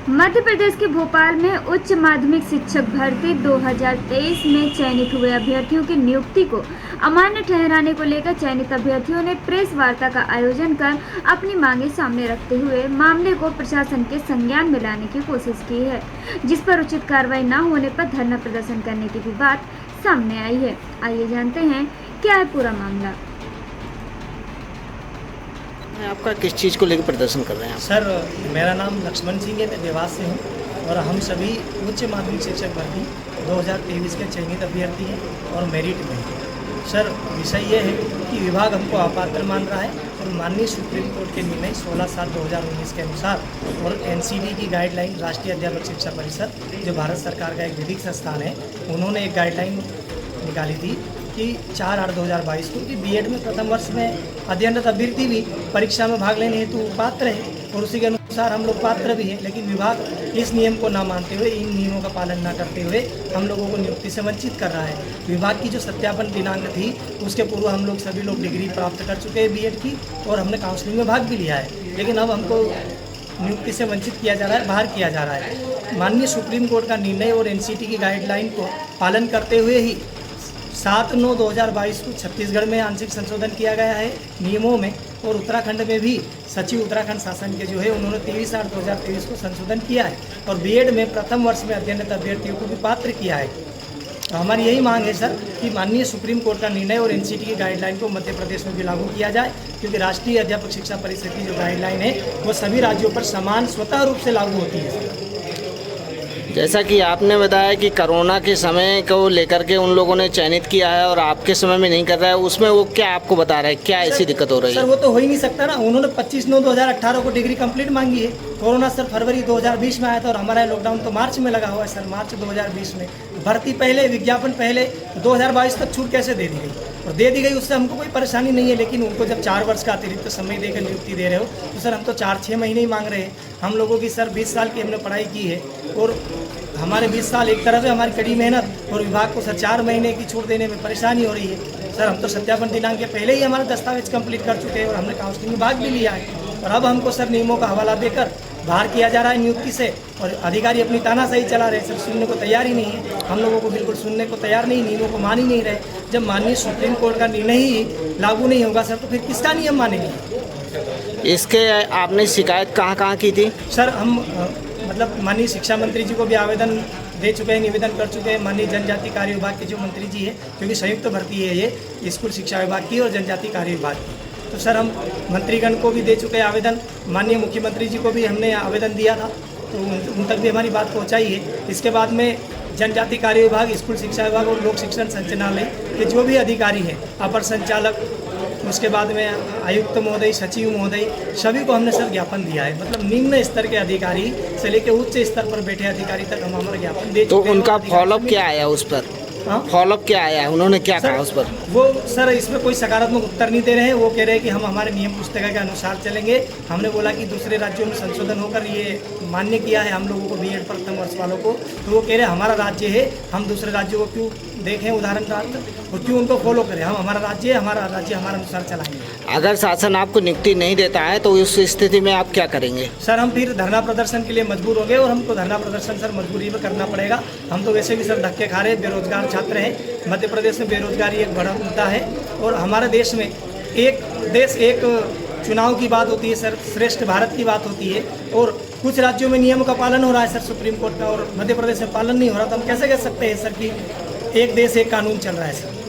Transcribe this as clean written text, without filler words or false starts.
मध्य प्रदेश के भोपाल में उच्च माध्यमिक शिक्षक भर्ती 2023 में चयनित हुए अभ्यर्थियों की नियुक्ति को अमान्य ठहराने को लेकर चयनित अभ्यर्थियों ने प्रेस वार्ता का आयोजन कर अपनी मांगे सामने रखते हुए मामले को प्रशासन के संज्ञान में लाने की कोशिश की है, जिस पर उचित कार्रवाई न होने पर धरना प्रदर्शन करने की भी बात सामने आई है। आइए जानते हैं क्या है पूरा मामला। आपका किस चीज़ को लेकर प्रदर्शन कर रहे हैं आप? सर, मेरा नाम लक्ष्मण सिंह है, मैं देवास से हूँ और हम सभी उच्च माध्यमिक शिक्षक भर्ती 2023 के चयनित अभ्यर्थी हैं और मेरिट में हैं। सर, विषय ये है कि विभाग हमको अपात्र मान रहा है और माननीय सुप्रीम कोर्ट के निर्णय 16/7/2019 के अनुसार और एनसीडी की गाइडलाइन राष्ट्रीय अध्यापक शिक्षा परिषद जो भारत सरकार का एक विधिक संस्थान है, उन्होंने एक गाइडलाइन निकाली थी कि 4/8/2022 को कि बीएड में प्रथम वर्ष में अध्ययनरत अभ्यर्थी भी परीक्षा में भाग लेने हेतु पात्र है और उसी के अनुसार हम लोग पात्र भी हैं, लेकिन विभाग इस नियम को ना मानते हुए, इन नियमों का पालन ना करते हुए हम लोगों को नियुक्ति से वंचित कर रहा है। विभाग की जो सत्यापन दिनांक थी उसके पूर्व हम लोग सभी लोग डिग्री प्राप्त कर चुके हैं बीएड की और हमने काउंसलिंग में भाग भी लिया है, लेकिन अब हमको नियुक्ति से वंचित किया जा रहा है, बाहर किया जा रहा है। माननीय सुप्रीम कोर्ट का निर्णय और एनसीटी की गाइडलाइन को पालन करते हुए ही 7/9/2022 को छत्तीसगढ़ में आंशिक संशोधन किया गया है नियमों में और उत्तराखंड में भी सचिव उत्तराखंड शासन के जो है उन्होंने 23/8/2023 को संशोधन किया है और बीएड में प्रथम वर्ष में अध्ययनरत अभ्यर्थियों को भी पात्र किया है। तो हमारी यही मांग है सर कि माननीय सुप्रीम कोर्ट का निर्णय और एनसीटी की गाइडलाइन को मध्य प्रदेश में भी लागू किया जाए, क्योंकि राष्ट्रीय अध्यापक शिक्षा परिषद की जो गाइडलाइन है वो सभी राज्यों पर समान स्वतः रूप से लागू होती है। जैसा कि आपने बताया कि कोरोना के समय को लेकर के उन लोगों ने चयनित किया है और आपके समय में नहीं कर रहा है, उसमें वो क्या आपको बता रहा है, क्या ऐसी दिक्कत हो रही है? सर, वो तो हो ही नहीं सकता ना। उन्होंने 25/9/2018 को डिग्री कंप्लीट मांगी है। कोरोना सर फरवरी 2020 में आया था और हमारा लॉकडाउन तो मार्च में लगा हुआ है सर, मार्च 2020 में। भर्ती पहले, विज्ञापन पहले, 2022 तक छूट कैसे दे दी गई? और दे दी गई उससे हमको कोई परेशानी नहीं है, लेकिन उनको जब 4 वर्ष का अतिरिक्त समय देकर नियुक्ति दे रहे हो तो सर हम तो 4-6 महीने ही मांग रहे हैं। हम लोगों की सर 20 साल की हमने पढ़ाई की है और हमारे 20 साल एक तरफ है हमारी कड़ी मेहनत और विभाग को सर 4 महीने की छूट देने में परेशानी हो रही है। सर, हम तो सत्यापन दिनांक के पहले ही हमारे दस्तावेज कंप्लीट कर चुके हैं और हमने काउंसलिंग में भाग भी लिया है और अब हमको सर नियमों का हवाला देकर बाहर किया जा रहा है नियुक्ति से और अधिकारी अपनी तानाशाही चला रहे हैं। सर, सुनने को तैयार ही नहीं है, हम लोगों को बिल्कुल सुनने को तैयार नहीं, नियमों को मान ही नहीं रहे। जब माननीय सुप्रीम कोर्ट का निर्णय ही लागू नहीं होगा सर, तो फिर किसका नियम मानेंगे? इसके आपने शिकायत कहाँ की थी? सर, हम मतलब माननीय शिक्षा मंत्री जी को भी आवेदन दे चुके हैं, निवेदन कर चुके हैं। माननीय जनजाति कार्य विभाग के जो मंत्री जी है, क्योंकि संयुक्त भर्ती है ये स्कूल शिक्षा विभाग की और जनजाति कार्य विभाग की, तो सर हम मंत्रीगण को भी दे चुके हैं आवेदन। माननीय मुख्यमंत्री जी को भी हमने आवेदन दिया था, तो उन तक भी हमारी बात पहुंचाई है। इसके बाद में जनजाति कार्य विभाग, स्कूल शिक्षा विभाग और लोक शिक्षण संचालनालय के जो भी अधिकारी हैं, अपर संचालक, उसके बाद में आयुक्त महोदय, सचिव महोदय, सभी को हमने सर ज्ञापन दिया है। मतलब निम्न स्तर के अधिकारी से लेकर उच्च स्तर पर बैठे अधिकारी तक हम हमारा ज्ञापन दे चुके हैं। तो उनका फॉलोअप क्या आया उस पर? फॉलोअप क्या आया है, उन्होंने क्या कहा उस पर? वो सर इसमें कोई सकारात्मक उत्तर नहीं दे रहे हैं। वो कह रहे हैं कि हम हमारे नियम पुस्तिका के अनुसार चलेंगे। हमने बोला कि दूसरे राज्यों में संशोधन होकर ये मान्य किया है हम लोगों को, बीएड प्रथम वर्ष वालों को, तो वो कह रहे हैं हमारा राज्य है, हम दूसरे राज्यों को क्यों देखें उदाहरण और क्यों उनको फॉलो करें? हम हमारा राज्य है, हमारा राज्य हमारे अनुसार चलाएंगे। अगर शासन आपको नियुक्ति नहीं देता है तो उस स्थिति में आप क्या करेंगे? सर, हम फिर धरना प्रदर्शन के लिए मजबूर हो गए और हमको धरना प्रदर्शन सर मजबूरी में करना पड़ेगा। हम तो वैसे भी सर धक्के खा रहे हैं, बेरोजगार छात्र हैं। मध्य प्रदेश में बेरोजगारी एक बड़ा मुद्दा है और हमारे देश में एक देश एक चुनाव की बात होती है सर, श्रेष्ठ भारत की बात होती है और कुछ राज्यों में नियमों का पालन हो रहा है सर सुप्रीम कोर्ट का और मध्य प्रदेश में पालन नहीं हो रहा, तो हम कैसे कह सकते हैं सर कि एक देश एक कानून चल रहा है सर?